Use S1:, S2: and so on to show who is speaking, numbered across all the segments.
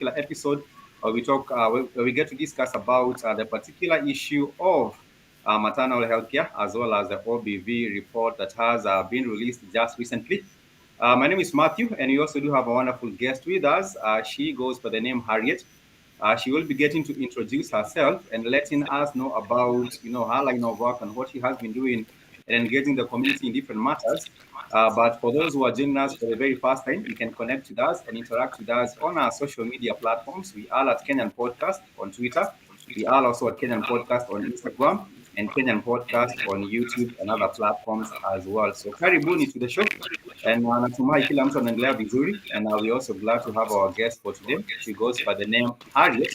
S1: particular episode where we get to discuss about the particular issue of maternal health care as well as the OBV report that has been released just recently. My name is Matthew, and we also do have a wonderful guest with us. She goes by the name Harriet. She will be getting to introduce herself and letting us know about, her line of work and what she has been doing and engaging the community in different matters. But for those who are joining us for the very first time, you can connect with us and interact with us on our social media platforms. We are at Kenyan Podcast on Twitter. We are also at Kenyan Podcast on Instagram and Kenyan Podcast on YouTube and other platforms as well. So karibuni to the show. And natumai kila mtu anaendelea vizuri. And we're also glad to have our guest for today. She goes by the name Harriet.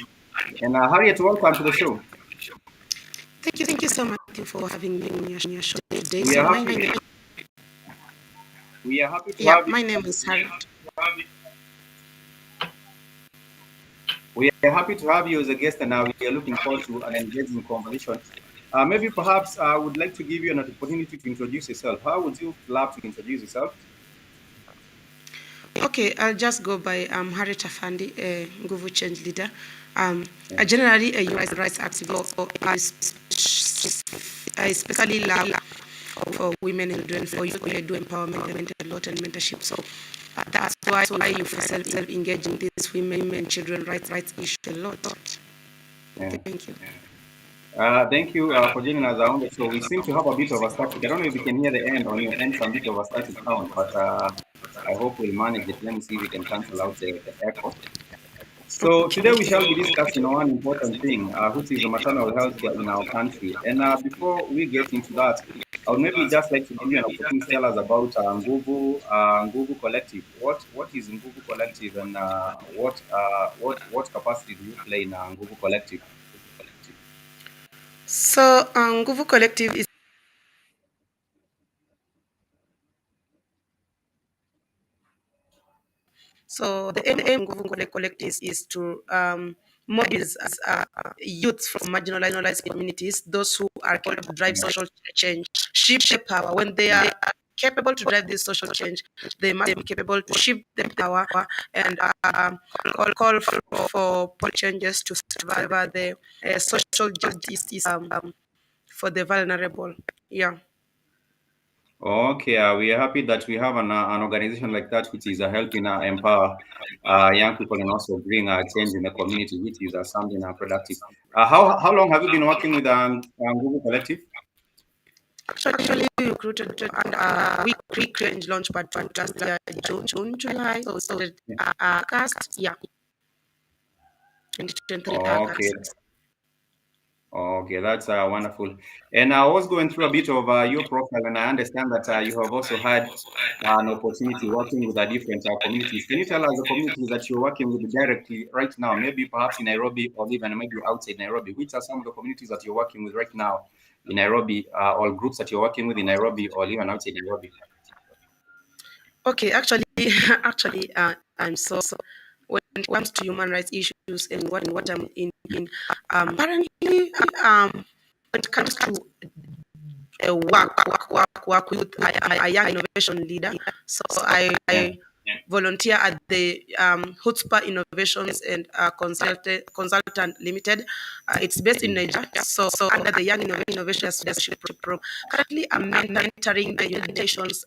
S1: And Harriet, welcome to the show.
S2: Thank you so much for having me on your show today.
S1: We are happy to have you.
S2: My name is Harriet.
S1: We are happy to have you as a guest, and we are looking forward to an engaging conversation. Maybe perhaps I would like to give you an opportunity to introduce yourself. How would you love to introduce yourself?
S2: Okay, I'll just go by Harriet Afandi, a Nguvu Change leader. Generally a human rights activist. I especially love for women and children, for youth, I do empowerment, mental health, and mentorship. So that's why you self engaging these women and children rights issue a lot. Thank you.
S1: Thank you for joining us on the show. We seem to have a bit of a static. I don't know if you can hear the end on your end, some bit of a static sound, but I hope we'll manage it. Let me see if we can cancel out the echo. So today we shall be discussing one important thing, which is the maternal health care in our country. And before we get into that, I would maybe just like to give you an opportunity to tell us about Nguvu Collective. What is Nguvu Collective, and what capacity do you play in Nguvu Collective?
S2: So Nguvu Collective is so the aim of Nguvu Collective is to mobilize youth from marginalized communities, those who are capable to drive social change, shift power. When they are capable to drive this social change, they must be capable to shift the power and call for changes to survive the social justice for the vulnerable. Yeah.
S1: Okay, we are happy that we have an organization like that, which is helping empower young people and also bring change in the community, which is something productive. How long have you been working with Google Collective?
S2: Actually, we recruited and we created launch pad just June, July. So August, yeah. 2023
S1: Okay.
S2: August.
S1: Okay, that's wonderful. And I was going through a bit of your profile, and I understand that you have also had an opportunity working with different communities. Can you tell us the communities that you're working with directly right now? Maybe perhaps in Nairobi or even maybe outside Nairobi. Which are some of the communities that you're working with right now in Nairobi, or groups that you're working with in Nairobi or even outside Nairobi?
S2: Okay, actually, I'm so when it comes to human rights issues and what I'm in currently when it comes to work with a young innovation leader. So I volunteer at the Hotspur Innovations and Consultant Limited. It's based in Nigeria. So under the Young Innovation Leadership Program, currently I'm mentoring the United Nations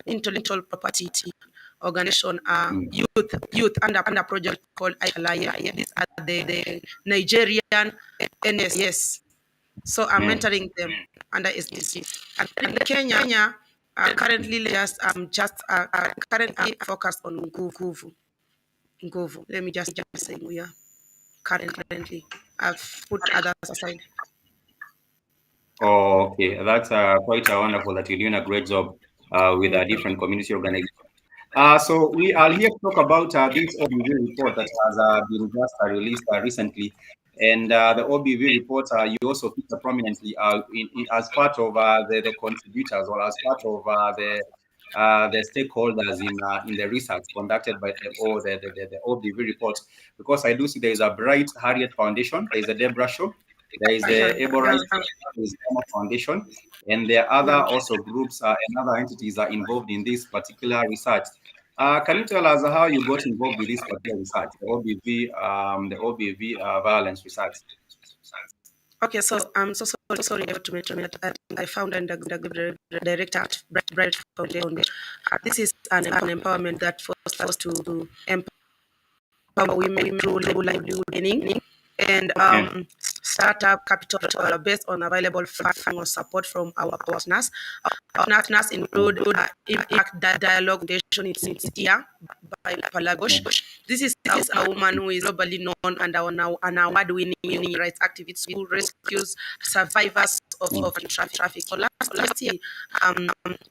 S2: intellectual property organization, youth under project called Alaya. These are the Nigerian NSS. So I'm mentoring them under SDC. And in Kenya, currently currently focused on Nguvu. Let me just say we are currently. I've put others aside.
S1: Oh, okay. That's quite wonderful that you're doing a great job with a different community organization. So we are here to talk about this OBV report that has been just released recently. And the OBV report, you also feature prominently as part of the contributors or as part of the stakeholders in the research conducted by the OBV report. Because I do see there is a Bright Harriet Foundation, there is a Deborah Show, there is the Able Rights Foundation, and there are other also groups and other entities are involved in this particular research. Can you tell us how you got involved with this particular research, the OBV violence research?
S2: Okay, so I'm so sorry to mention that I found and the director at Bright Foundation. This is an empowerment that fosters to empower women through livelihood training and
S1: Okay.
S2: startup capital based on available funding or support from our partners. Our partners include Impact Dialogue Foundation in India by Palagosh. This is a woman who is globally known and an award-winning rights activist who rescues survivors of traffic. So last year,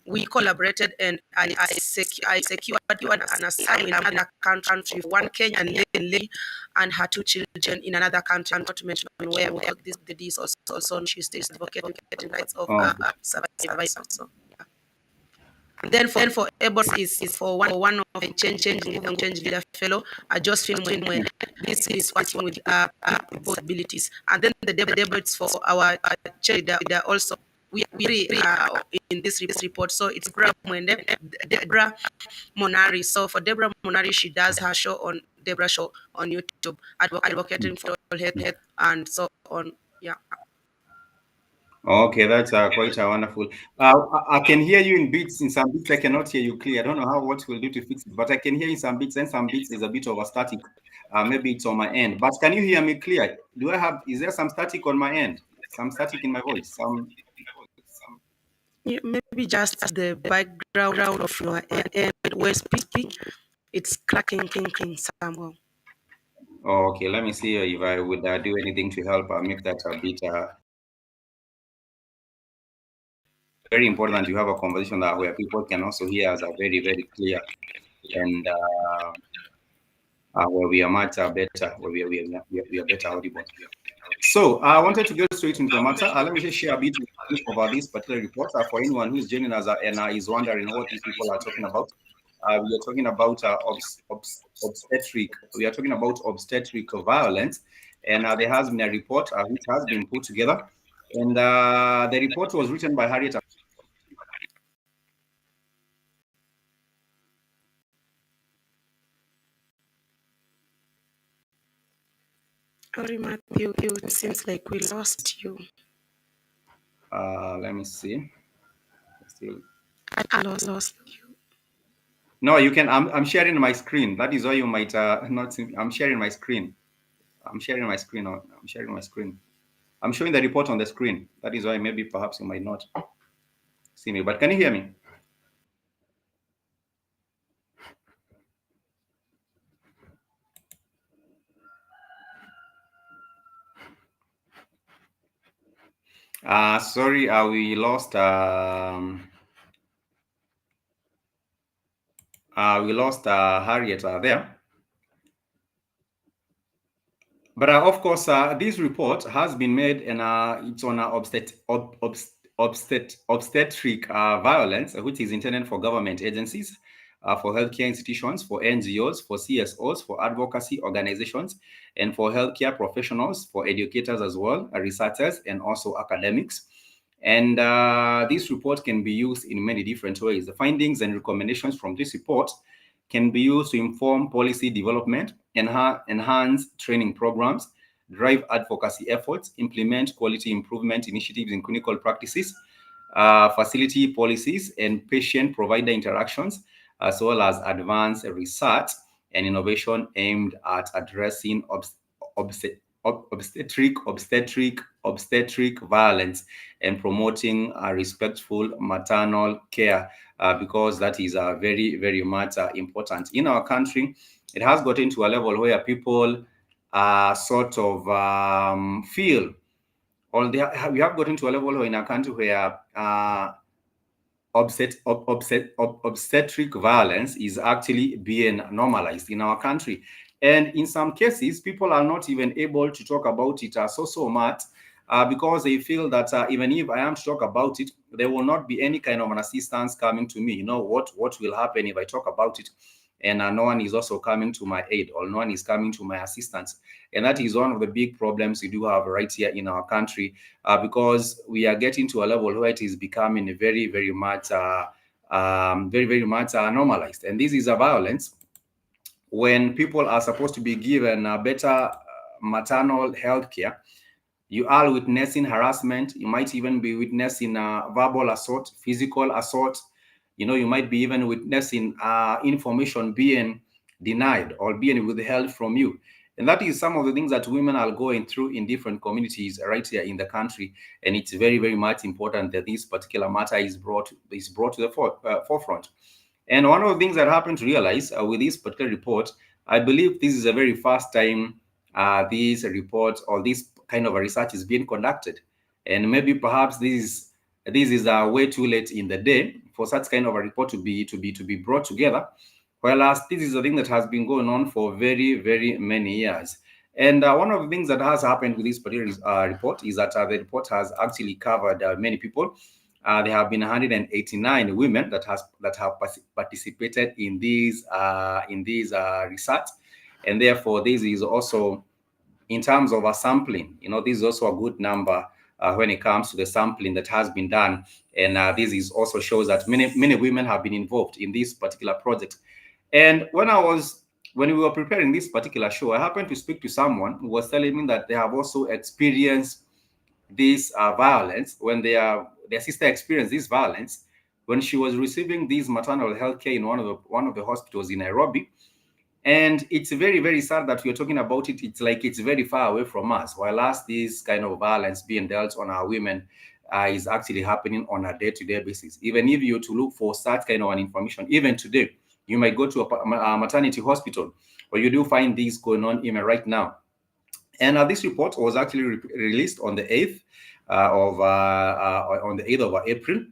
S2: we collaborated and I secured an asylum in a country, one Kenyan lady and her two children in another country, not to mention where we have this also she stays advocating rights of
S1: Oh,
S2: survivors. So, yeah. And then for Ebos is for one of the change leader fellow. I just feel when this is working with both abilities. And then the debates for our change leader they are also we in this report. So it's Deborah Monari. So for Deborah Monari, she does her show on Deborah Show on YouTube, advocating for health and so on. Yeah.
S1: okay, that's quite wonderful. I can hear you in bits. In some bits, I cannot hear you clear. I don't know what we'll do to fix it, but I can hear in some bits, and some bits is a bit of a static. Maybe it's on my end. But can you hear me clear? Is there some static on my end? Some static in my voice?
S2: Yeah, maybe just the background of your end when speaking, it's cracking somehow.
S1: Oh, okay, let me see if I would do anything to help make that a bit. Very important to have a conversation that where people can also hear us are very, very clear, and where we are much better, where we are better audible. So I wanted to go straight into the matter. Let me just share a bit about this particular report for anyone who's joining us and is wondering what these people are talking about. We are talking about obstetric. We are talking about obstetric violence, and there has been a report which has been put together, and the report was written by Harriet.
S2: Sorry, Matthew, it seems like we lost you.
S1: Let me see. Still.
S2: I lost you.
S1: No, you can. I'm sharing my screen. That is why you might not see. I'm sharing my screen. I'm sharing my screen. I'm sharing my screen. I'm showing the report on the screen. That is why maybe perhaps you might not see me. But can you hear me? Sorry, we lost. We lost Harriet there. But of course, this report has been made, and it's on obstetric violence, which is intended for government agencies, for healthcare institutions, for NGOs, for CSOs, for advocacy organizations, and for healthcare professionals, for educators as well, researchers, and also academics. And this report can be used in many different ways. The findings and recommendations from this report can be used to inform policy development, enhance training programs, drive advocacy efforts, implement quality improvement initiatives in clinical practices, facility policies, and patient-provider interactions, as well as advance research and innovation aimed at addressing obstetric violence and promoting respectful maternal care, because that is very, very much important. In our country, it has gotten to a level where people sort of feel, or we have gotten to a level in our country where obstetric violence is actually being normalized in our country. And in some cases, people are not even able to talk about it so much, because they feel that even if I am to talk about it, there will not be any kind of an assistance coming to me. You know, what will happen if I talk about it? And no one is also coming to my aid, or no one is coming to my assistance. And that is one of the big problems we do have right here in our country, because we are getting to a level where it is becoming very, very much very, very much normalized. And this is a violence when people are supposed to be given better maternal health care. You are witnessing harassment. You might even be witnessing verbal assault, physical assault. You might be even witnessing information being denied or being withheld from you. And that is some of the things that women are going through in different communities right here in the country. And it's very, very much important that this particular matter is brought to the forefront. And one of the things that I happened to realize with this particular report, I believe this is the very first time these reports or this kind of a research is being conducted. And maybe perhaps this is way too late in the day for such kind of a report to be brought together. Whereas this is a thing that has been going on for very, very many years. And one of the things that has happened with this particular report is that the report has actually covered many people. There have been 189 women that have participated in these research, and therefore this is also, in terms of a sampling, this is also a good number when it comes to the sampling that has been done, and this is also shows that many women have been involved in this particular project. And when we were preparing this particular show, I happened to speak to someone who was telling me that they have also experienced this violence when their sister experienced this violence when she was receiving this maternal health care in one of the hospitals in Nairobi. And it's very, very sad that we're talking about it. It's like it's very far away from us, while as this kind of violence being dealt on our women is actually happening on a day-to-day basis. Even if you to look for such kind of an information, even today, you might go to a maternity hospital, or you do find these going on even right now. And this report was actually released on the 8th of April.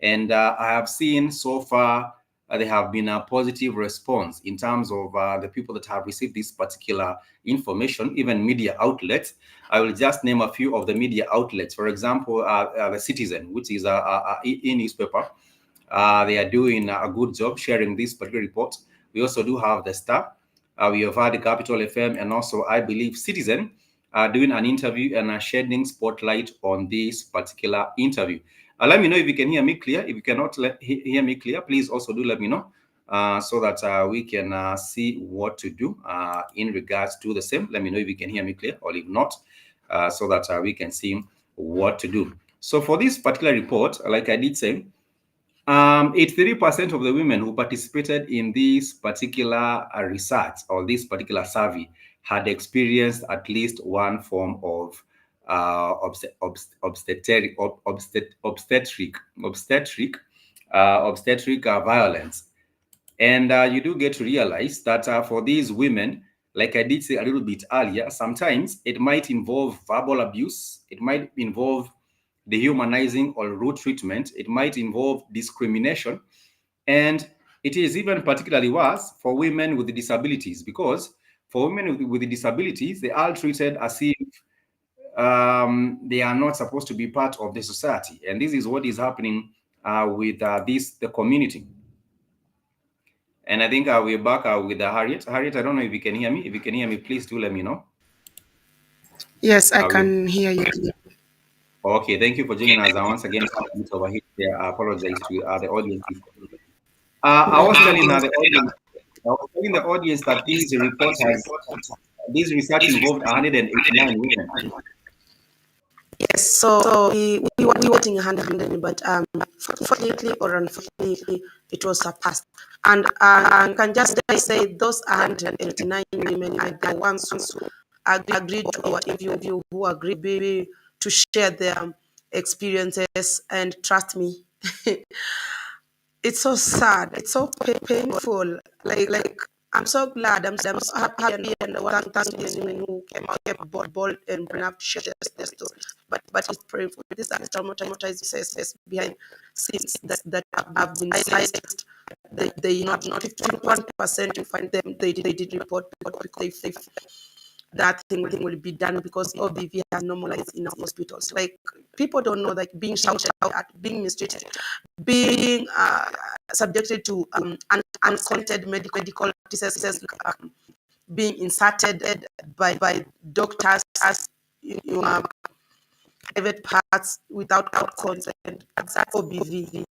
S1: And I have seen so far there have been a positive response in terms of the people that have received this particular information, even media outlets. I will just name a few of the media outlets. For example, the Citizen, which is a e-newspaper. They are doing a good job sharing this particular report. We also do have the Star. We have had the Capital FM, and also I believe Citizen doing an interview and shedding spotlight on this particular interview. Let me know if you can hear me clear. If you cannot hear me clear, please also do let me know so that we can see what to do in regards to the same. Let me know if you can hear me clear, or if not, so that we can see what to do. So for this particular report, like I did say, 83% of the women who participated in this particular research or this particular survey had experienced at least one form of obstetric violence. And you do get to realize that for these women, like I did say a little bit earlier, sometimes it might involve verbal abuse, it might involve dehumanizing or rude treatment, it might involve discrimination, and it is even particularly worse for women with disabilities, because for women with disabilities, they are treated as if they are not supposed to be part of the society. And this is what is happening with the community. And I think we're back with Harriet. Harriet, I don't know if you can hear me. If you can hear me, please do let me know.
S2: Yes, I can hear you.
S1: Okay, thank you for joining us once again. Over here, I apologize to the audience. I was telling the audience that this research involved 189 women.
S2: Yes, so we were working hand-in-hand, but fortunately or unfortunately, it was surpassed. And I can just say those 189 women are the ones who agreed to our interview, who agreed to share their experiences. And trust me, it's so sad, it's so painful. Like I'm so glad, I'm so happy, and thanks to these women who came out, kept bold and enough to share their stories. But it's painful. These are the traumatized says behind scenes that have been cited. They not 51% you find them they did report because they that thing will be done because OBV has normalized in our hospitals. Like people don't know, like being shouted out at, being mistreated, being subjected to unconsented medical practices, being inserted by doctors as private parts without consent. That's OBV.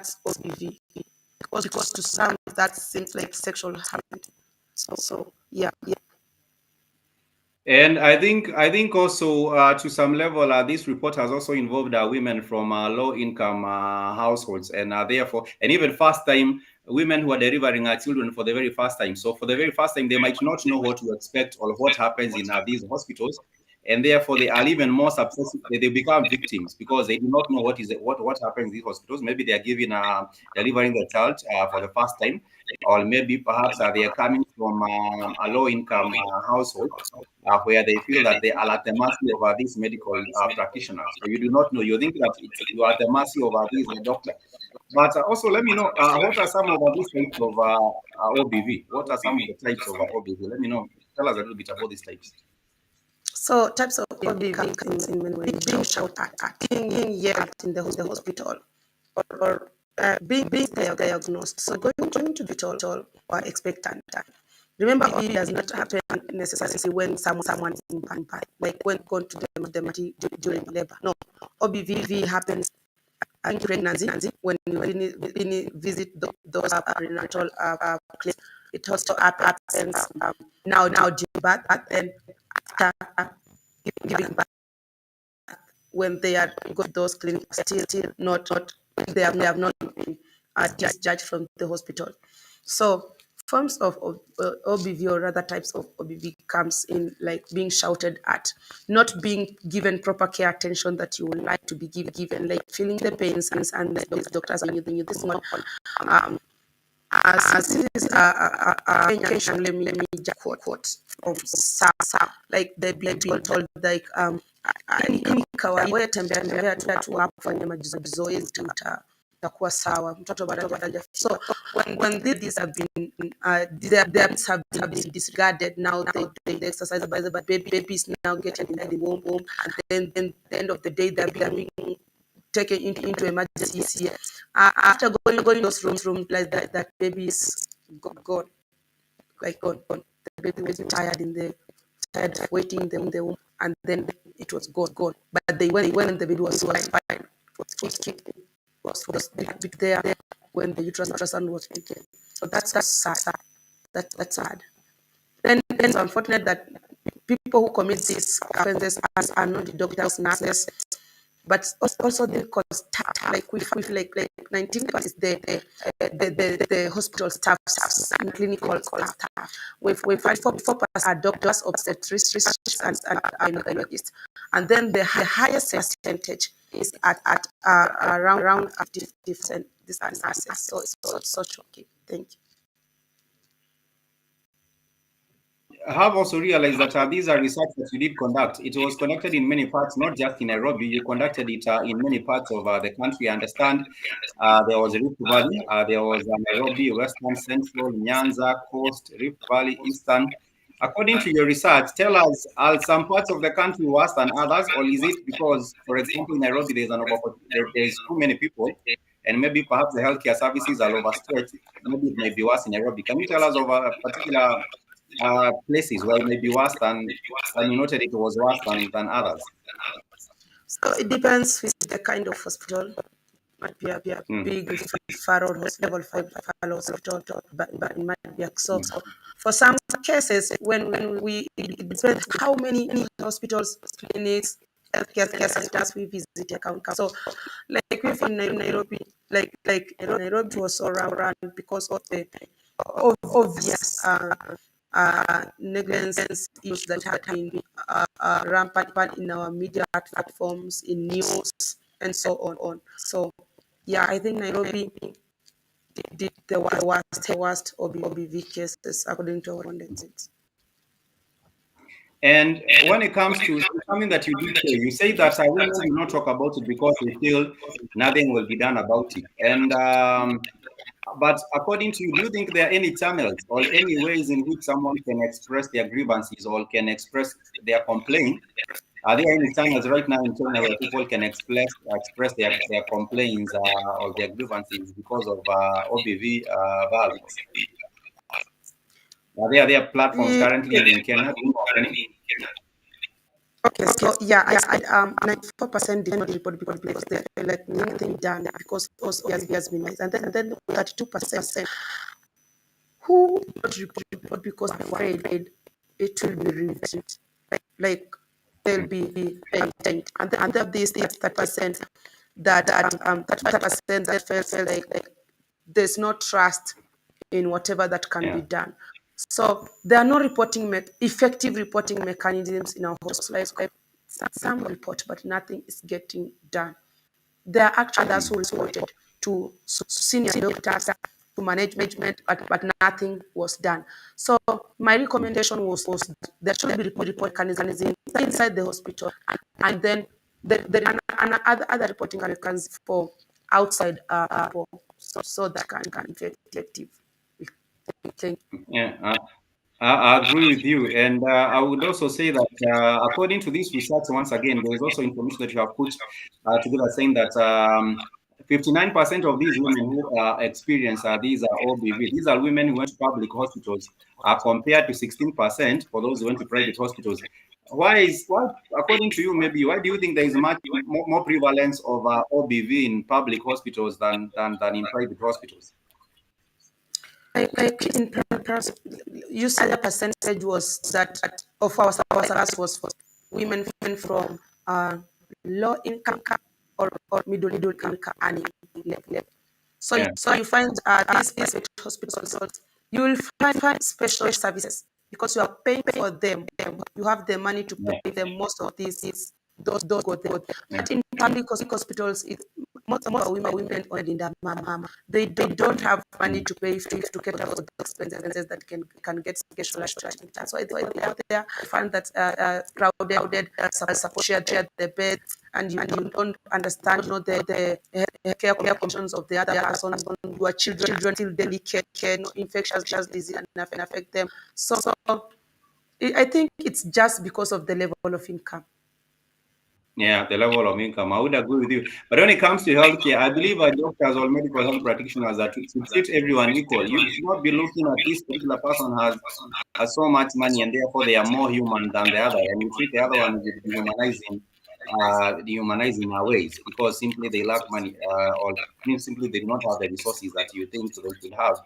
S2: that's OBV, because to some that seems like sexual harassment. So yeah.
S1: And I think also to some level, this report has also involved women from low-income households, and therefore, and even first-time women who are delivering children for the very first time. So for the very first time, they might not know what to expect or what happens in these hospitals, and therefore they are even more susceptible. They become victims because they do not know what happens in these hospitals. Maybe they are giving delivering the child for the first time, or maybe perhaps they are coming from a low-income household where they feel that they are at the mercy of these medical practitioners. So you do not know. You think that you are at the mercy of these doctor. But also, let me know what are some of these types of OBV? What are some of the types of OBV? Let me know. Tell us a little bit about these types.
S2: So types of OBV comes in many ways: being shouted at, being yelled in the hospital, or being diagnosed. So going to the hospital or expectant. Remember, OBV does not happen necessarily when someone is in pain, like when going to the maternity during labor. No, OBV happens in pregnancy when you visit those prenatal clinics. It also happens now due birth and after giving birth, when they are got those clinics still not they have not been discharged from the hospital. So forms of OBV or other types of OBV comes in like being shouted at, not being given proper care attention that you would like to be given, like feeling the pains and the doctors are giving you this one. Um, as this is Kenyan, let me just quote from Sa, like the being told like ini kawaida tembea tu hapo fanya mazoezi utakuwa sawa, mtoto bado. So when these have been their have been disregarded, now they exercise by the baby is now getting in the womb, and then the end of the day they're being taken into emergency. After going those rooms like that baby is gone, like gone. The baby was tired tired of waiting in the womb, and then it was gone. But they went and the baby was fine. Was there when the ultrasound was taken. So that's sad. That's sad. Then it's unfortunate that people who commit these offenses are not the doctors, nurses, but also the staff. Like we feel like 19% is the hospital staff and clinical staff. We find 4% are doctors, obstetricians, and gynecologists, and then the highest percentage is at around 50%. This are nurses. So it's so shocking. Thank you.
S1: I have also realized that these are research that you did conduct. It was conducted in many parts, not just in Nairobi. You conducted it in many parts of the country. I understand there was Rift Valley, there was Nairobi, Western, Central, Nyanza, Coast, Rift Valley, Eastern. According to your research, tell us, are some parts of the country worse than others, or is it because, for example, in Nairobi there is too many people, and maybe perhaps the healthcare services are overstretched? Maybe it may be worse in Nairobi. Can you tell us of a particular places where it may be worse than, and you noted it was worse than others?
S2: So it depends with the kind of hospital. Might be a
S1: Mm.
S2: big referral level 5 hospital, but it might be so.
S1: Mm.
S2: For some cases, when we it depends how many hospitals, clinics, healthcare centers we visit account. So, like we in Nairobi, like Nairobi was around because of the obvious negligence issues that have been rampant in our media platforms, in news, and so on. So, yeah, I think Nairobi did the worst OBV cases according to our correspondents.
S1: And when it comes to something that you did say, you say that women do not talk about it because they feel nothing will be done about it. And but according to you, do you think there are any channels or any ways in which someone can express their grievances or can express their complaint? Are there any channels right now in Kenya where people can express their complaints or their grievances because of OBV violence? Are there platforms currently in Kenya? Do you know of any?
S2: Okay, so yeah, I 94% did not report because they felt like nothing done because also has been nice, and then 32% who not report because afraid it will be reviewed, like they'll be paid, and then this 30% that percent that felt like there's no trust in whatever that can be
S1: Yeah.
S2: done. So there are no effective reporting mechanisms in our hospitals. Like some report, but nothing is getting done. There are actually others who reported to senior doctors, to management, but nothing was done. So my recommendation was there should be report mechanisms inside the hospital, and then there are other reporting mechanisms for outside people, so that can be effective. Thank
S1: Yeah. I agree with you. And I would also say that according to this research, once again, there is also information that you have put together saying that 59% of these women who experience these OBV, these are women who went to public hospitals, compared to 16% for those who went to private hospitals. Why, according to you, maybe, why do you think there is much more prevalence of OBV in public hospitals than in private hospitals?
S2: like in perhaps you said the percentage was that of our SARS was for women from low income or middle income earning level.
S1: Yeah.
S2: So you find these private hospitals, you will find special services because you are paying for them. You have the money to
S1: Yeah.
S2: pay them. Most of these those go there.
S1: Yeah.
S2: But in public hospitals, most of our women already in the mama. They don't have money
S1: Mm.
S2: to pay to get out the expenses that can get specialized treatment. That's why they are there. I find that crowded, support share the beds, and you don't understand, the care conditions of the other persons. Your children feel delicate, no infectious disease and affect them. So I think it's just because of the level of income.
S1: Yeah, the level of income. I would agree with you. But when it comes to healthcare, I believe doctors or medical health practitioners are to treat everyone equal. You should not be looking at this particular person has so much money and therefore they are more human than the other, and you treat the other one with dehumanizing ways because simply they lack money, or simply they do not have the resources that you think they should have,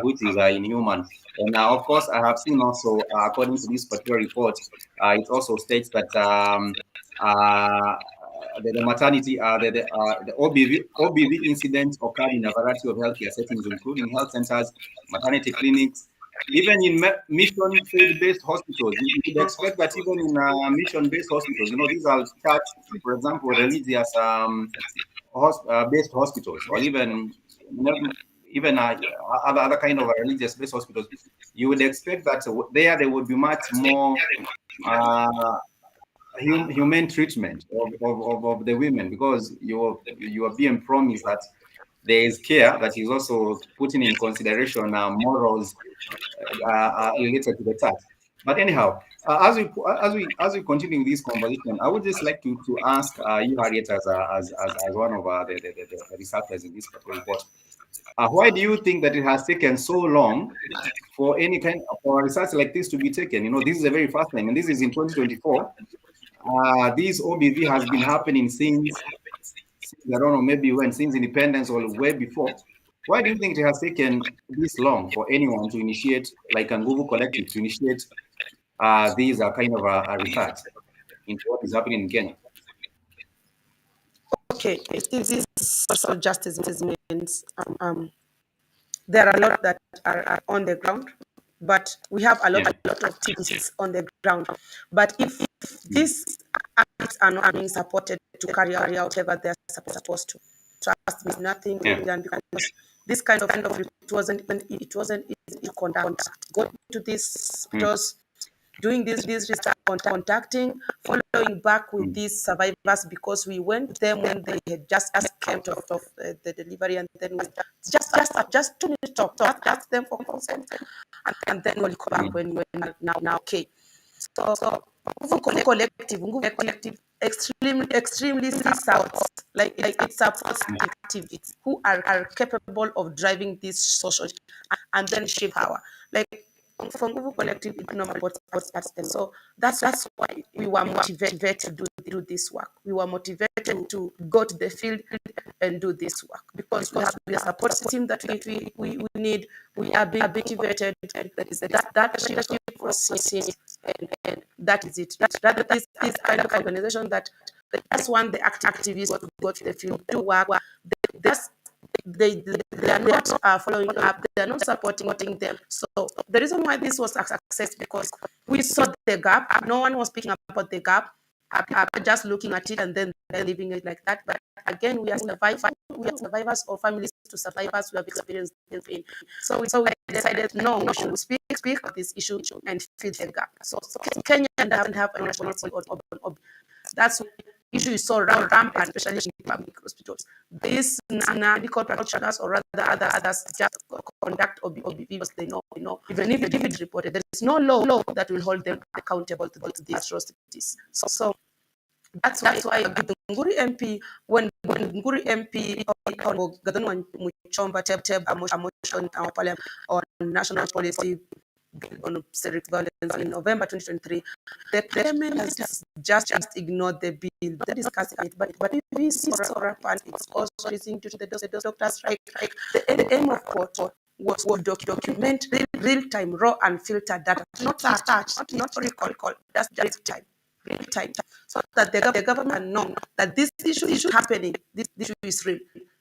S1: which is inhuman. And of course, I have seen also, according to this particular report, it also states that uh, the maternity, the OBV incidents occurred in a variety of healthcare settings, including health centers, maternity clinics, even in mission faith-based hospitals. You would expect that even in mission-based hospitals, these are church, for example, religious based hospitals, or even other kind of religious-based hospitals. You would expect that there would be much more uh, humane treatment of the women, because you are being promised that there is care that is also putting in consideration morals related to the task. But anyhow, as we continue this conversation, I would just like to ask you, Harriet, as one of the researchers in this particular report, why do you think that it has taken so long for any kind of research like this to be taken? This is the very first time, and this is in 2024. This OBV has been happening since I don't know, maybe since independence or way before. Why do you think it has taken this long for anyone to initiate, like a Google Collective, to initiate these kind of a research into what is happening in Kenya?
S2: Okay, it is social justice movements. There are a lot that are on the ground, but we have a
S1: Yeah.
S2: lot of activities on the ground. But if
S1: Mm.
S2: these acts are not being supported to carry out whatever they're supposed to, trust me, nothing will
S1: Yeah.
S2: be done, because this kind of it wasn't easy to conduct. Go to these
S1: Mm.
S2: hospitals, doing this research, contacting, following back with
S1: Mm.
S2: these survivors, because we went to them when they had just came out of the delivery, and then we just 2 minutes talk, ask them for consent, and then we'll come back
S1: Mm.
S2: when we're now okay. So Nguvu collective extremely seeks out, like it supports activists who are capable of driving this social and then shape power. Like For Nguvu Collective, it normally supports them. So that's why we were motivated to do this work. We were motivated to go to the field and do this work because we are support system that we need. We are being motivated. That leadership process, and that is it. That is this kind of organization that's one the activists to go to the field to work. That's they are not following up, they are not supporting them. So the reason why this was a success because we saw the gap. No one was speaking about the gap, just looking at it and then leaving it like that. But again, we are survivors or families to survivors who have experienced the pain. So we decided no, we should speak of this issue and fill the gap. So Kenya doesn't have a national policy on that's why the issue is so rampant, especially in public hospitals. These medical practitioners or rather others just conduct OBV because they know, even if it's reported, there is no law that will hold them accountable to these atrocities. So that's why the Nguri MP, when Nguri MP or Gadon Muchomba tab a motion our parliament on national policy on obstetric violence in November 2023, the parliament has just ignored the bill. They discussed it, but if we see so rampant, it's also raising due to the doctors' strike. The aim of court was to document real-time, raw and filtered data, not touch, not recall, that's just real time, so that the government know that this issue is happening, this issue is real.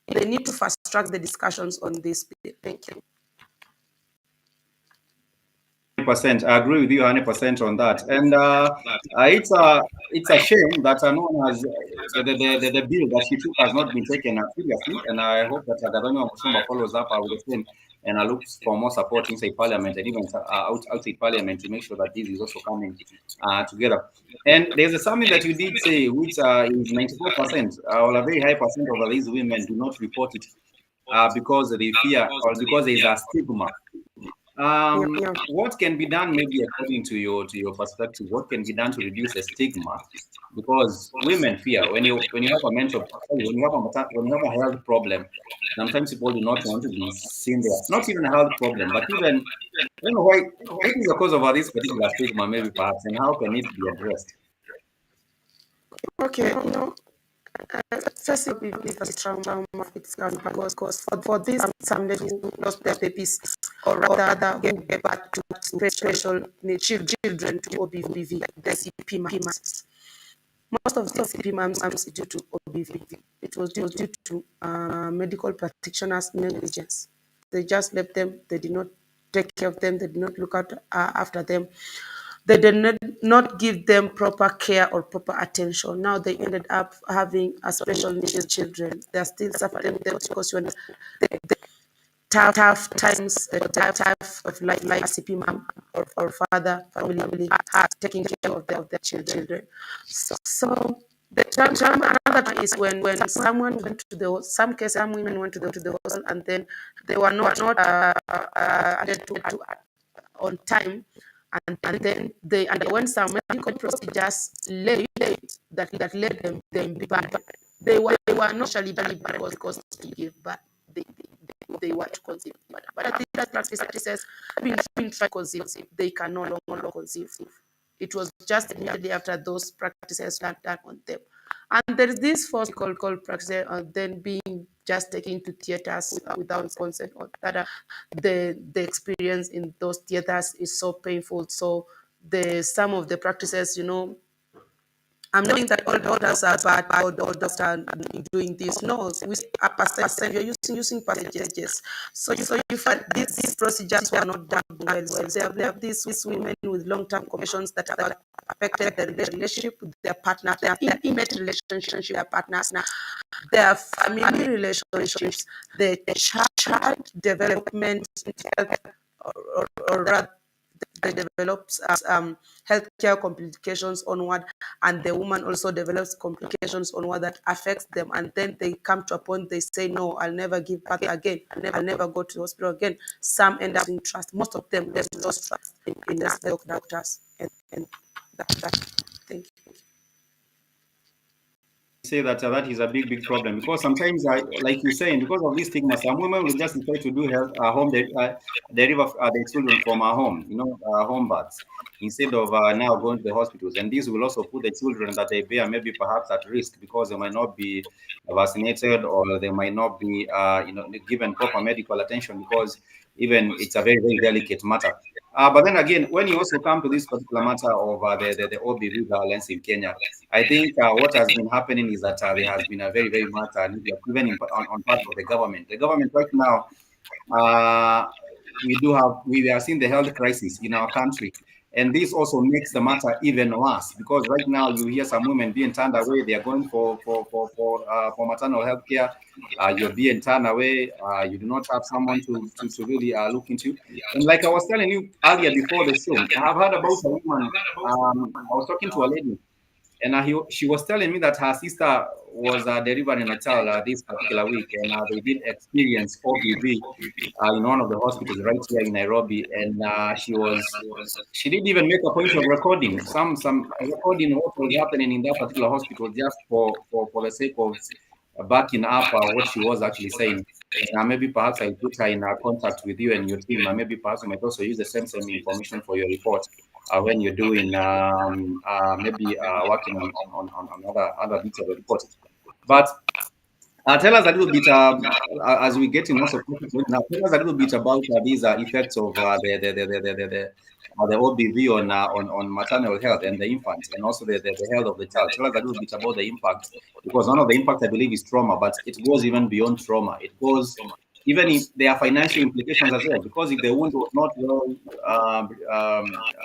S2: They need to fast track the discussions on this bill. Thank you.
S1: 100%. I agree with you 100% on that. And it's a shame that no one has the bill that she took has not been taken seriously. And I hope that Gadonyo Mushumba follows up with the same and looks for more support inside Parliament and even outside Parliament to make sure that this is also coming together. And there's something that you did say, which is 94%, or a very high percent of these women do not report it because they fear or because there is a stigma. What can be done, maybe according to your perspective, what can be done to reduce the stigma? Because women fear when you have a when you have a health problem, sometimes people do not want to be seen there. Not even a health problem, but even I don't know why. What is the cause of this particular stigma, maybe perhaps, and how can it be addressed?
S2: Okay, first we believe that trauma it's because for this some ladies who lost their babies or rather who gave birth to special children to OBV, the CP moms. Most of the CP moms is due to OBV. It was due to medical practitioners' negligence. They just left them. They did not take care of them. They did not look after them. They did not give them proper care or proper attention. Now they ended up having a special needs children. They are still suffering because when the tough times, the tough of life, like a CP mom or father, family are taking care of their children. So the trauma, another thing is when someone went to some cases, some women went to the hospital and then they were not added to on time, and then they underwent some medical procedures late that led them bad. They were not actually bad because to give birth. They were to conceive. But at these practices been trying to conceive, they can no longer conceive. It was just immediately after those practices done on them. And there is this force called practice, then being just taken to theaters without consent, or that the experience in those theaters is so painful. So some of the practices, I'm not saying that all doctors are bad or doctors are doing this. No, we a percent you're using percentages. So you find these procedures were not done well. They have these women with long-term conditions that have affected their relationship with their partner, their intimate relationship with their partners, now their family relationships, their child development, health, or rather they develop healthcare complications onward, and the woman also develops complications onward that affects them, and then they come to a point they say, no, I'll never give birth again, I'll never go to the hospital again. Some end up in trust. Most of them lost trust in the doctors, and that. Thank you.
S1: say that that is a big problem, because sometimes, like you're saying, because of this stigma, some women will just decide to do health home deliver their children from our home, home births, instead of now going to the hospitals. And this will also put the children that they bear maybe perhaps at risk, because they might not be vaccinated, or they might not be given proper medical attention, because even it's a very delicate matter. But then again, when you also come to this particular matter of the OBV violence in Kenya, I think what has been happening is that there has been a very much neglect, even on part of the government. The government right now, uh, we are seeing the health crisis in our country, and this also makes the matter even worse, because right now you hear some women being turned away. They are going for maternal health care. You're being turned away. You do not have someone to really look into. And like I was telling you earlier before the show, I have heard about a woman. I was talking to a lady, and she was telling me that her sister was delivering a child this particular week, and they did experience OBV in one of the hospitals right here in Nairobi. And she didn't even make a point of recording some recording what was happening in that particular hospital, just for the sake of backing up what she was actually saying. And maybe perhaps I put her in contact with you and your team, and maybe perhaps you might also use the same information for your report when you're doing maybe working on other bits of the report. But tell us a little bit, as we get in also now. Tell us a little bit about these effects of the OBV on maternal health and the infant, and also the health of the child. Tell us a little bit about the impact, because one of the impacts I believe is trauma, but it goes even beyond trauma. It goes even if there are financial implications as well, because if the wound was not well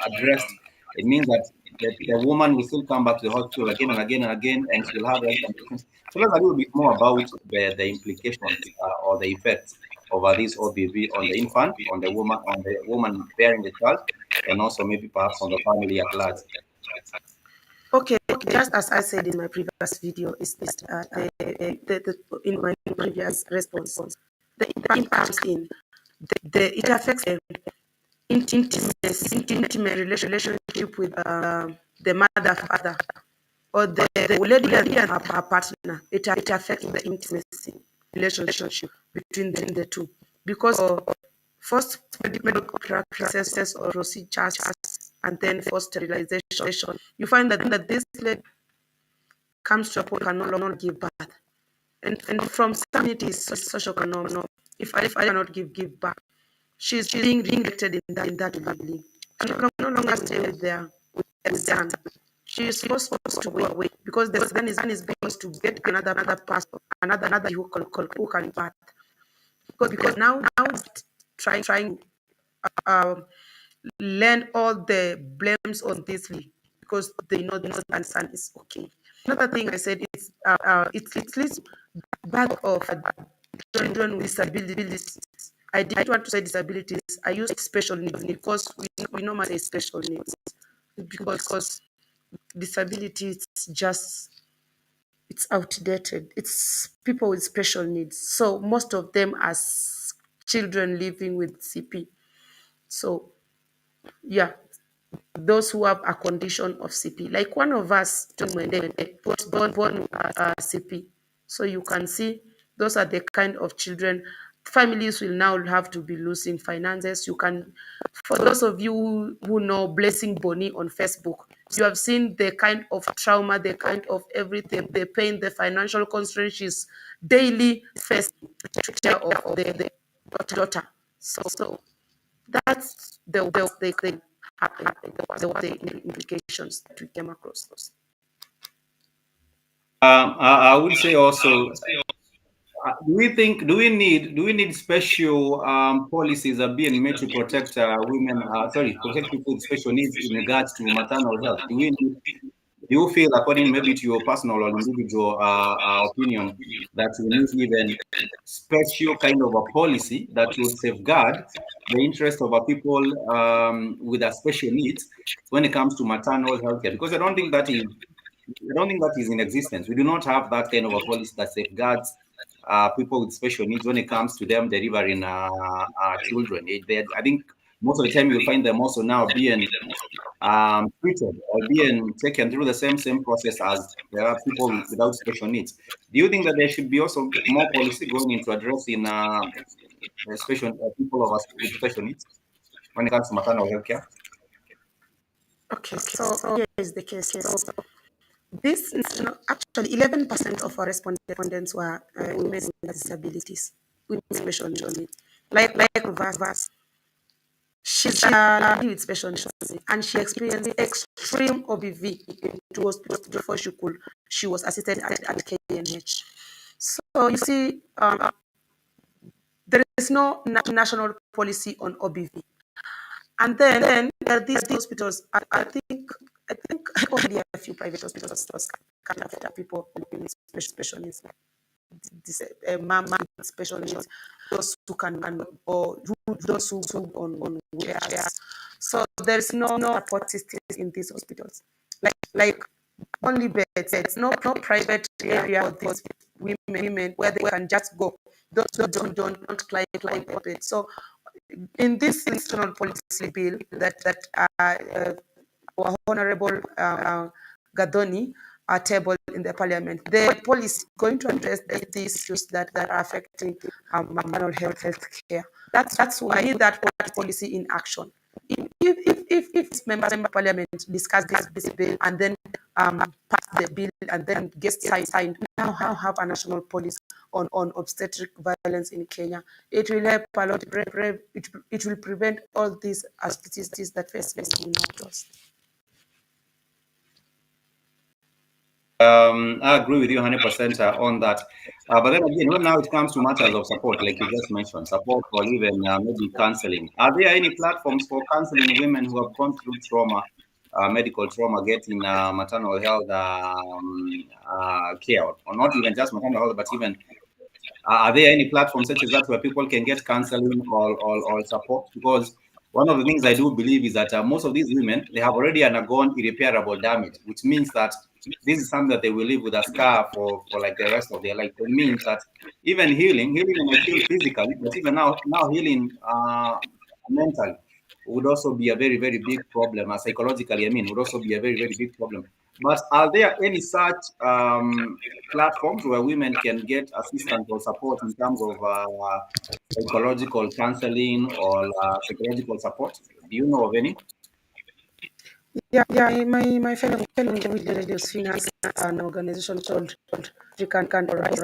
S1: addressed, it means that the woman will still come back to the hospital again and again and again, and she'll have health complications. Tell us a little bit more about the implications or the effects of this OBV on the infant, on the woman bearing the child, and also maybe perhaps on the family at large.
S2: Okay, just as I said in my previous video, is in my previous response, the impact in it affects the intimate relationship with the mother, father, or the lady and her partner. It affects the intimacy relationship between the two, because of first medical practices or procedures, and then forced sterilization. You find that this lady comes to a point can no longer give birth, and from some it is socioeconomic. If I cannot give birth, she's being rejected in that family. She can no longer stay with their son. She is forced to wait, because the son is being forced to get another person, another who can birth, because now trying um learn all the blames on this lady, because they know the son is okay. Another thing I said is it leads back of children with disabilities. I didn't want to say disabilities. I used special needs, because we normally say special needs, because disability is just, it's outdated. It's people with special needs. So most of them are children living with CP. So yeah, those who have a condition of CP. Like one of us, was born with CP. So you can see those are the kind of children. Families will now have to be losing finances. You can, for those of you who know Blessing Bonnie on Facebook, you have seen the kind of trauma, the kind of everything, the pain, the financial constraints she's daily facing to take care of the daughter. So that's the thing happened. The implications that we came across.
S1: I would say also, do we need special policies are being made to protect women? Protect people with special needs in regards to maternal health. Do you feel, according maybe to your personal or individual opinion, that we need even special kind of a policy that would safeguard the interest of people with a special needs when it comes to maternal health care? Because I don't think that is in existence. We do not have that kind of a policy that safeguards people with special needs when it comes to them delivering children. I think most of the time you'll find them also now being treated or being taken through the same process as there are people without special needs. Do you think that there should be also more policy going into addressing special people of us with special needs when it comes to maternal health care?
S2: Okay, so here is the case. So this is, actually 11% of our respondents were women with disabilities, with special needs. Like Vas, she's a lady with special needs, and she experienced extreme OBV into hospital before she was assisted at KNH. So you see, there is no national policy on OBV. And then these hospitals, I think only a few private hospitals can affect people with special needs, mom with special needs, those who can or those who on wheelchairs. So there is no support system in these hospitals. Like only beds, no private area for these women where they can just go. Don't climb bed. So in this national policy bill that our Honorable Gadoni tabled in the Parliament, the policy is going to address these issues that are affecting maternal health care. That's why I need that policy in action. If members of Parliament discuss this bill and then pass the bill and then get signed, now have a national policy on obstetric violence in Kenya, it will help a lot. It will prevent all these activities that face women.
S1: I agree with you 100% on that. But then again, when now it comes to matters of support, like you just mentioned, support for even maybe counseling, are there any platforms for counseling women who have gone through trauma, medical trauma, getting maternal health care, or not even just maternal health, but even are there any platforms such as that where people can get counseling or support? Because one of the things I do believe is that most of these women, they have already undergone irreparable damage, which means that this is something that they will live with a scar for like the rest of their life. It means that even healing might heal physically, but even now healing mentally would also be a very, very big problem. Psychologically, I mean, would also be a very, very big problem. But are there any such platforms where women can get assistance or support in terms of psychological counseling or psychological support? Do you know of any?
S2: Yeah, my fellow individuals finance an organization called African Rights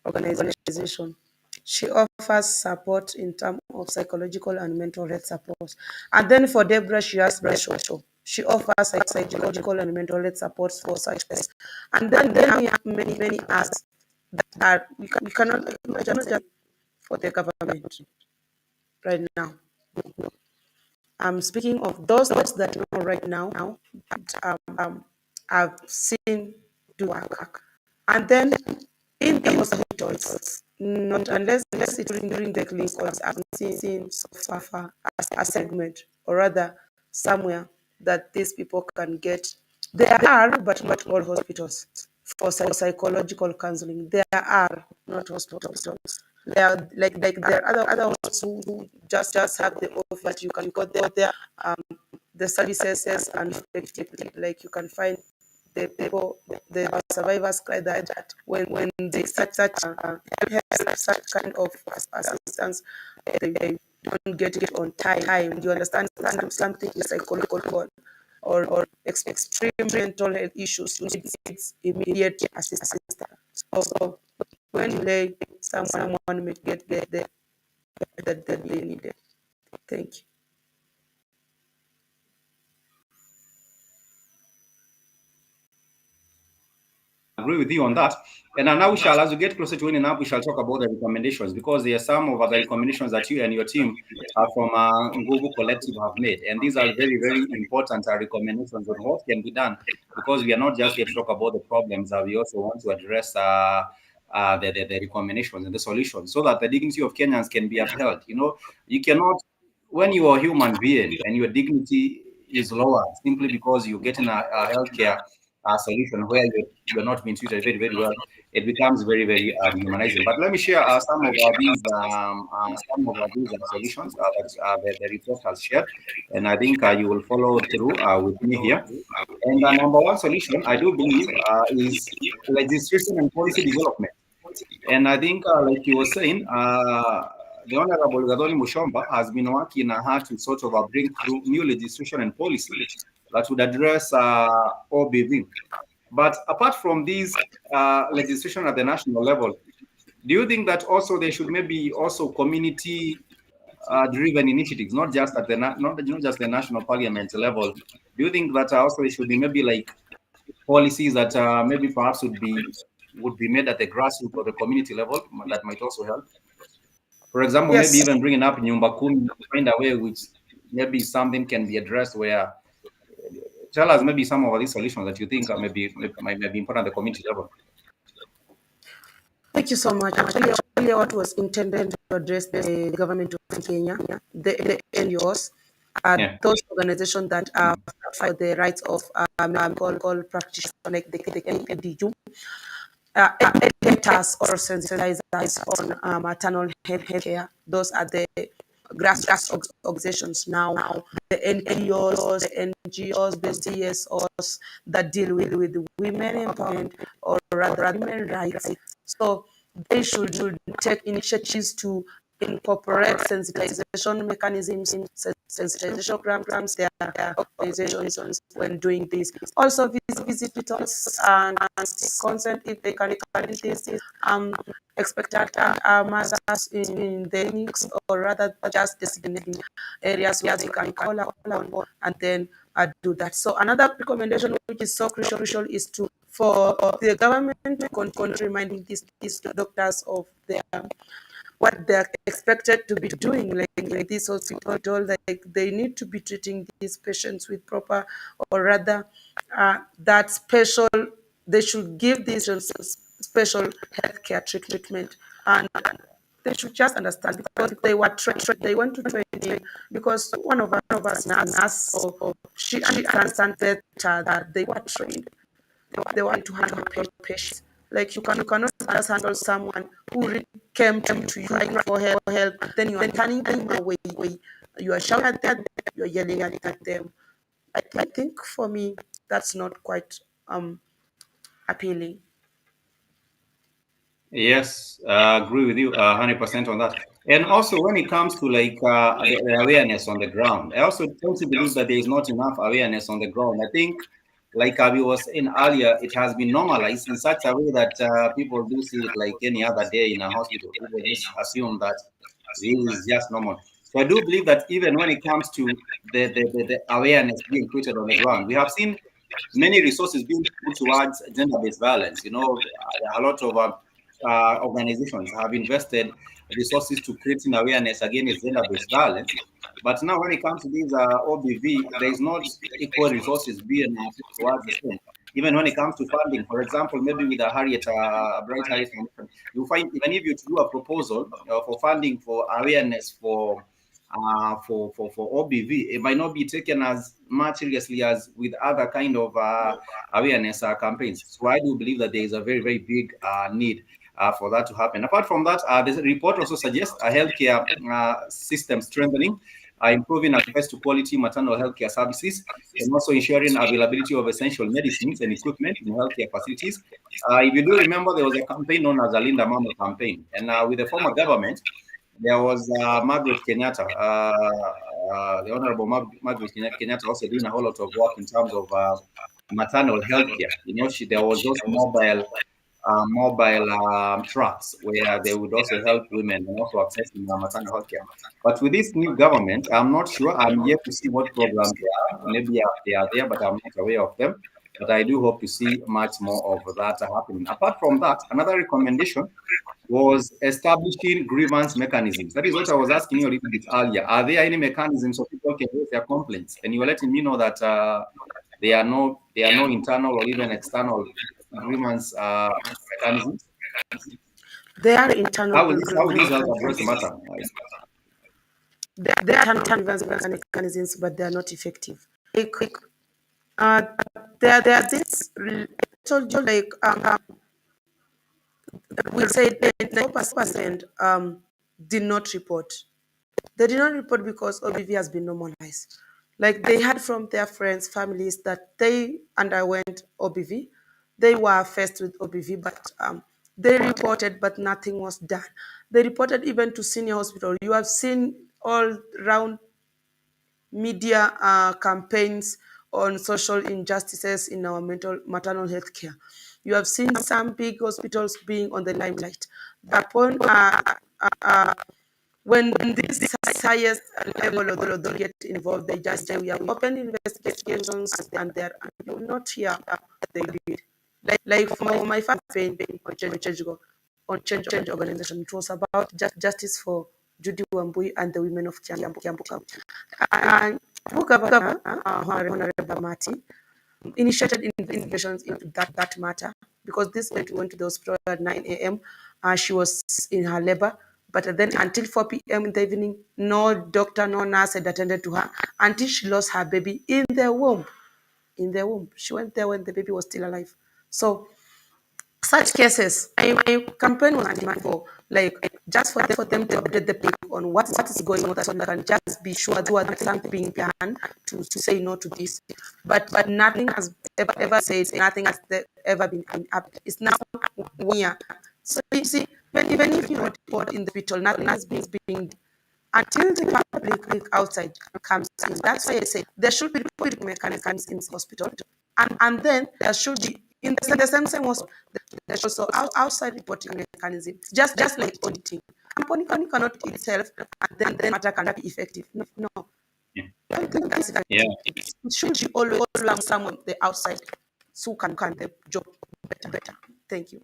S2: Organization. She offers support in terms of psychological and mental health support. And then for Deborah, she has also. She offers psychological and mental health support for such cases. And then we have many others that are we cannot just for the government right now. I'm speaking of those that know right now that I've seen do work. And then in the hospitals, not unless it's during the clinic calls, I've seen so far a segment or rather somewhere that these people can get. There are, but not all hospitals for psychological counseling. There are not hospitals. There are there are other ones who just have the offer that you can go there. The services and effectively, like you can find the people, the survivors cry that when they start such kind of assistance, they don't get it on time. You understand something is psychological or extreme mental health issues, you need immediate assistance. So when you lay someone may get the that they need it. Thank you.
S1: Agree with you on that. And now we shall, as we get closer to ending up, we shall talk about the recommendations because there are some of the recommendations that you and your team from Google Collective have made. And these are very, very important recommendations on what can be done because we are not just here to talk about the problems, we also want to address the recommendations and the solutions so that the dignity of Kenyans can be upheld. You know, you cannot, when you are a human being and your dignity is lower simply because you're getting a healthcare solution where you're not being treated very, very well, it becomes very, very dehumanizing. But let me share some of these solutions that the report has shared, and I think you will follow through with me here. And the number one solution, I do believe, is legislation and policy development. And I think, like you were saying, the Honorable Gadoni Mushomba has been working hard to sort of bring through new legislation and policy that would address OBV. But apart from these legislation at the national level, do you think that also there should maybe also community driven initiatives, not just at the not just the national parliament level? Do you think that also there should be maybe like policies that maybe perhaps would be made at the grassroots or the community level that might also help? For example, maybe
S2: Yes.
S1: even bringing up Nyumba Kumi, find a way which maybe something can be addressed where tell us maybe some of these solutions that you think are might be important at the community level.
S2: Thank you so much. Actually, what was intended to address the government of Kenya, the NGOs, are
S1: Yeah.
S2: those organizations that fight for the rights of medical practitioners, like the KENYAN, educators or sensitizers on maternal health care. Those are the grassroots organizations now, the NPOs, the NGOs, the CSOs that deal with women empowerment or rather women rights. So they should take initiatives to incorporate sensitization mechanisms, sensitization programs, their organizations when doing this. Also visit hospitals and consent if they can this expected mothers in the clinics or rather just designating areas where they can call on and then do that. So another recommendation which is so crucial is to for the government to continue reminding these doctors of their what they're expected to be doing, like this hospital, like they need to be treating these patients with proper, or rather, that special, they should give these special healthcare treatment, and they should just understand because if they were they want to train him because one of us nurse or she understands better that they were trained they want to handle patients. Like you cannot just handle someone who came to you crying for help, then you are turning them away. You are shouting at them, you are yelling at them. I think for me that's not quite appealing.
S1: Yes, agree with you 100% on that. And also, when it comes to like the awareness on the ground, I also tend to believe that there is not enough awareness on the ground. I think, like Abby was saying earlier, it has been normalized in such a way that people do see it like any other day in a hospital. People just assume that this is just normal. So I do believe that even when it comes to the awareness being created on the ground, we have seen many resources being put towards gender-based violence. You know, a lot of organizations have invested resources to creating awareness against gender-based violence. But now, when it comes to these OBV, there is not equal resources being put towards the same. Even when it comes to funding, for example, maybe with a Bright Harriet Foundation, you find even if you do a proposal for funding for awareness for OBV, it might not be taken as much seriously as with other kind of awareness campaigns. So I do believe that there is a very, very big need for that to happen. Apart from that, this report also suggests a healthcare system strengthening, improving access to quality maternal healthcare services, and also ensuring availability of essential medicines and equipment in healthcare facilities. If you do remember, there was a campaign known as the Linda Mama campaign, and with the former government, there was Margaret Kenyatta, the Honorable Margaret Kenyatta, also doing a whole lot of work in terms of maternal health care. You know, there was those mobile trucks where they would also help women and also accessing maternal health care. But with this new government, I'm not sure. I'm yet to see what programs they are. Maybe they are there, but I'm not aware of them. But I do hope to see much more of that happening. Apart from that, another recommendation was establishing grievance mechanisms. That is what I was asking you a little bit earlier. Are there any mechanisms so people can raise their complaints? And you were letting me know that there are no internal or even external grievance mechanisms.
S2: There are internal
S1: How will this help address the matter?
S2: there are internal grievance mechanisms, but they are not effective. Like, uh, there are this, I told you, like, we said 94% did not report. They did not report because OBV has been normalized. Like, they heard from their friends, families, that they underwent OBV. They were faced with OBV, but they reported, but nothing was done. They reported even to senior hospital. You have seen all round media campaigns on social injustices in our maternal health care. You have seen some big hospitals being on the limelight. But when this highest level of the get involved, they just say we have opened investigations and they're you will not hear what they did. Like for my first campaign on change organization, it was about justice for Judy Wambui and the women of Kiambu County. And Governor, Honorable Martin, initiated investigations into that matter because this lady went to the hospital at 9 a.m. She was in her labor, but then until 4 p.m. in the evening, no doctor, no nurse had attended to her until she lost her baby in the womb. In the womb, she went there when the baby was still alive. So such cases, my campaign was demand for, like, just for them to update the people on what is going on, so they can just be sure that something being done to say no to this. But nothing has ever said, nothing has ever been up. It's now 1 year. So you see, even if you report in the hospital, nothing has been being until the public outside comes in. That's why I say there should be reporting mechanisms in the hospital, and then there should be in the same hospital. There's also outside reporting mechanisms, just like auditing. Company cannot itself, and then matter cannot be effective. No.
S1: Yeah.
S2: I don't think that's
S1: Yeah.
S2: effective. It should be always someone the outside who can the job better. Thank you.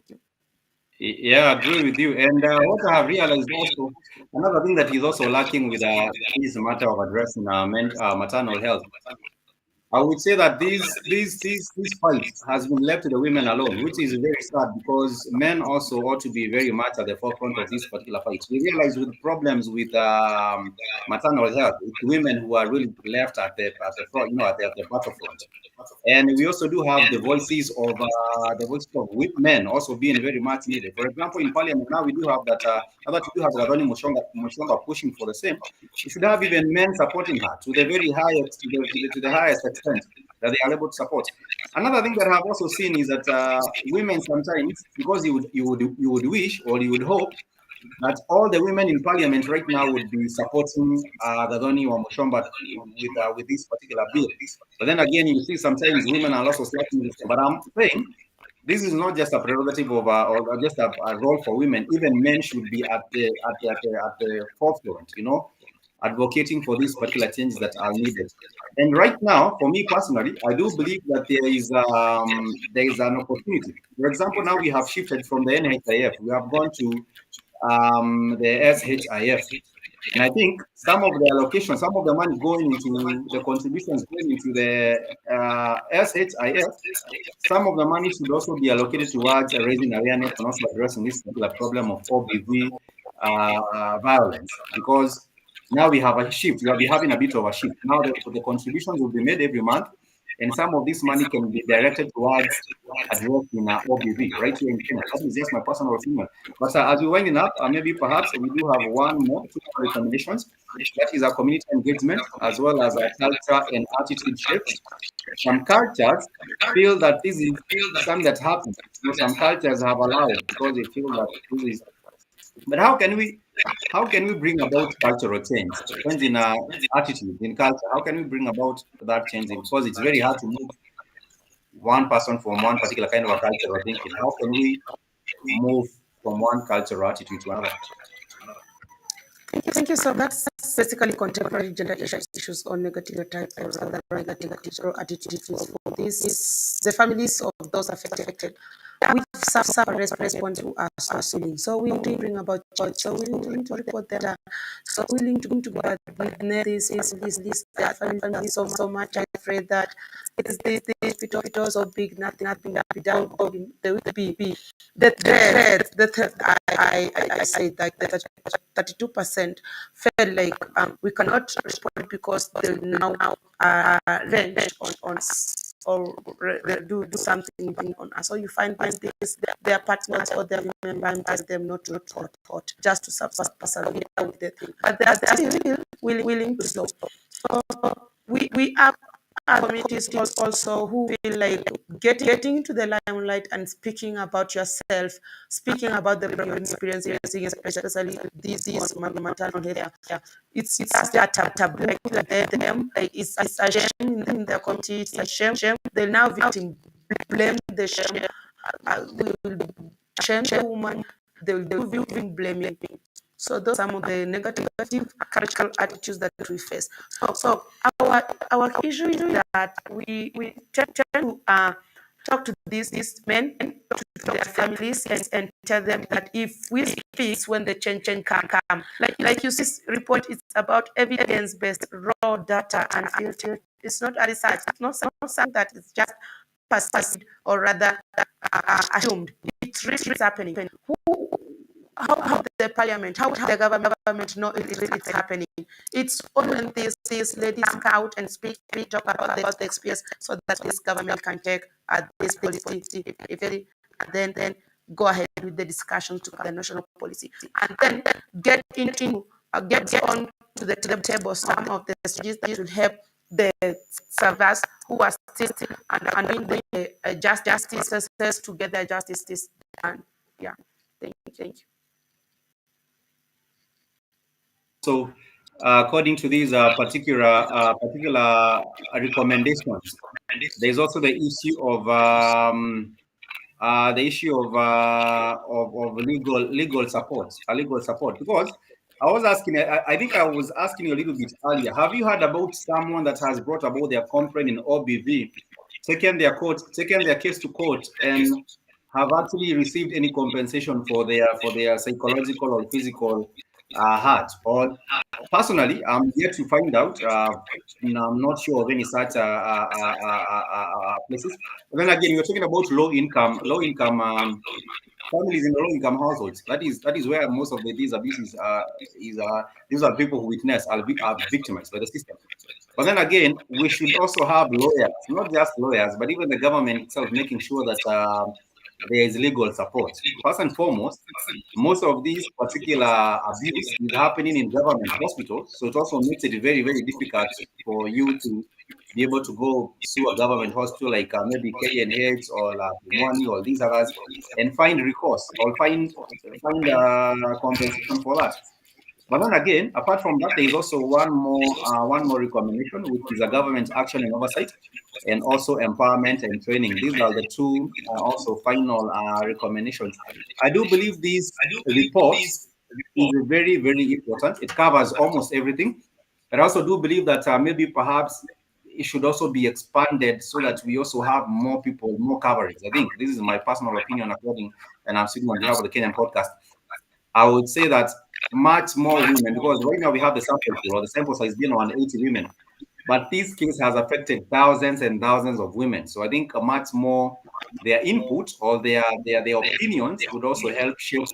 S1: Yeah, I agree with you. And what I have realized also, another thing that is also lacking with this matter of addressing maternal health, I would say that this fight has been left to the women alone, which is very sad because men also ought to be very much at the forefront of this particular fight. We realize with problems with maternal health, it's women who are really left at the front, at the battlefront. And we also do have the voices of weak men also being very much needed. For example, in Parliament now we do have that. Now that we do have Gadoni Mushonga pushing for the same, we should have even men supporting her to the very highest, to the highest extent that they are able to support. Another thing that I have also seen is that women sometimes, because you would wish or you would hope that all the women in parliament right now would be supporting Gadoni or Mushomba with this particular bill. But then again, you see sometimes women are also slapping this. But I'm saying this is not just a prerogative of or just a role for women. Even men should be at the forefront, advocating for these particular changes that are needed. And right now, for me personally, I do believe that there is an opportunity. For example, now we have shifted from the NHIF. We have gone to the SHIF. And I think some of the allocation, some of the money going into the contributions going into the SHIF, some of the money should also be allocated towards raising awareness and also addressing this particular problem of OBV violence. Because now we have a shift, we will be having a bit of a shift. Now the contributions will be made every month, and some of this money can be directed towards addressing OBV right here in Kenya. That is just my personal opinion. But as we're winding up, maybe perhaps we do have two more recommendations. That is a community engagement as well as a culture and attitude shift. Some cultures feel that this is something that happens. Some cultures have allowed because they feel that this is. But how can we bring about cultural change in attitude, in culture? How can we bring about that change? Because it's very hard to move one person from one particular kind of a culture or thinking. How can we move from one cultural attitude to another?
S2: Thank you. So that's basically contemporary gender issues or negative types or other negative attitudes for this. The families of those affected, which suffer respond to us willing. So we need to bring about change. So we need to report that so willing to witness this that family so much. I afraid that it is these hospitals so big, nothing that be done. There will be the threat. I say that 32% felt like we cannot respond because they now range on or do something on us. So you find this, their partners or their members them not to report just to persevere with the thing, but they are still willing to stop. So we are communities also who feel like getting into the limelight and speaking about yourself, speaking about your experiencing, especially these maternal health. It's just a taboo to them. Like it's a shame in their community. It's a shame. They now victim blame the shame. Will shame the woman. They will do victim blaming. So those are some of the negative cultural attitudes that we face. So our issue is that we tend to talk to these men, to their families, and tell them that if we speak when the change can come, like you see, report, it's about evidence based, raw data and filter. It's not a research. It's not something that is just perceived or rather assumed. It really is happening. How the parliament, how the government know it's happening? It's only when these ladies come out and speak, talk about the experience, so that this government can take this policy, then go ahead with the discussion to the national policy, and then get on to the table some of the strategies that will help the servers who are still and doing the justice to get their justice done. Yeah, thank you.
S1: So, according to these particular recommendations, there's also the issue of legal support. Because I think I was asking you a little bit earlier. Have you heard about someone that has brought about their complaint in OBV, taken their case to court, and have actually received any compensation for their psychological or physical hurt? Or personally, I'm yet to find out. I'm not sure of any such places. But then again, you're talking about low income families in low income households. That is where most of these abuses these are people who witness are victimized by the system. But then again, we should also have lawyers, not just lawyers, but even the government itself, making sure that there is legal support. First and foremost, most of these particular abuse is happening in government hospitals, so it also makes it very, very difficult for you to be able to go sue a government hospital like maybe KNH or Pimwani or these others and find recourse or find compensation for that. But then again, apart from that, there is also one more recommendation, which is a government action and oversight, and also empowerment and training. These are the two also final recommendations. I do believe these reports is very, very important. It covers almost everything. But I also do believe that maybe perhaps it should also be expanded so that we also have more people, more coverage. I think this is my personal opinion, according, and I'm speaking on behalf of the Kenyan podcast. I would say that much more women, because right now we have the sample pool, or the sample size being on 80 women, but this case has affected thousands and thousands of women. So I think much more their input or their opinions would also help shape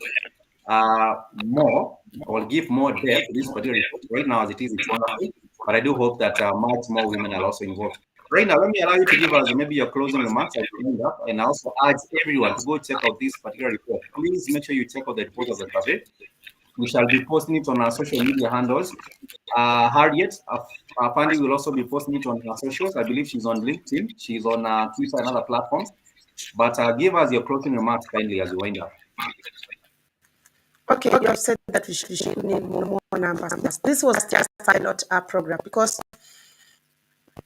S1: more or give more depth to this particular report. Right now, as it is, it's wonderful, but I do hope that much more women are also involved. Right now, let me allow you to give us maybe your closing remarks as we end up, and also urge everyone to go check out this particular report. Please make sure you check out the report of the survey. We shall be posting it on our social media handles. Harriet, Pandi will also be posting it on her socials. I believe she's on LinkedIn, she's on Twitter and other platforms. But give us your closing remarks kindly as we wind up.
S2: Okay, you have said that we should need more numbers. This was just a pilot program because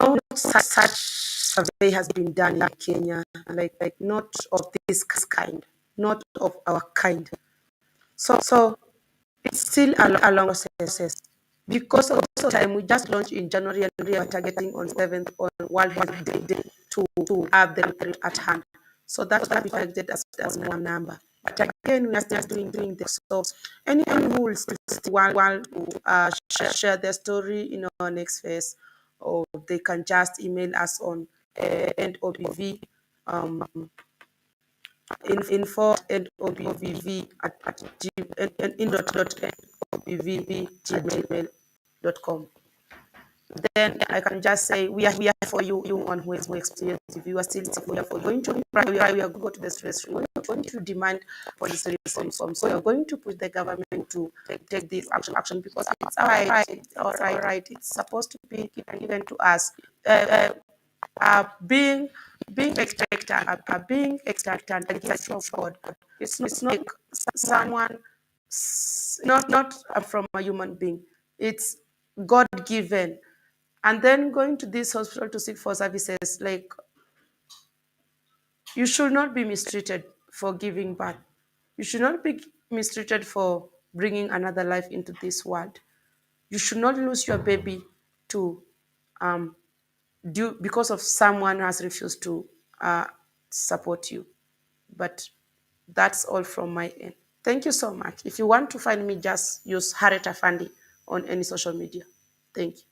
S2: no such survey has been done in Kenya, like not of this kind, not of our kind. So it's still a long process. Because of the time, we just launched in January and we are targeting on 7th on World Health Day to have the report at hand. So that's why we targeted as one number. But again, we are still doing this. So anyone who will still want to share their story in our next phase, or they can just email us on NOBV info NOBV at gmail.com. then I can just say we are for you, you one who is more experienced. If you are still we are for going to cry, we are going to go to the stress room. We are going to demand police reforms. So we are going to push the government to take this action because it's our right. It's our right. It's supposed to be given to us. Uh, being expectant, being expectant and gift of God. It's not like someone, not from a human being. It's God given. And then going to this hospital to seek for services, like you should not be mistreated for giving birth. You should not be mistreated for bringing another life into this world. You should not lose your baby to due because of someone has refused to uh, support you. But that's all from my end. Thank you so much. If you want to find me, just use Harriet Afandi on any social media. Thank you.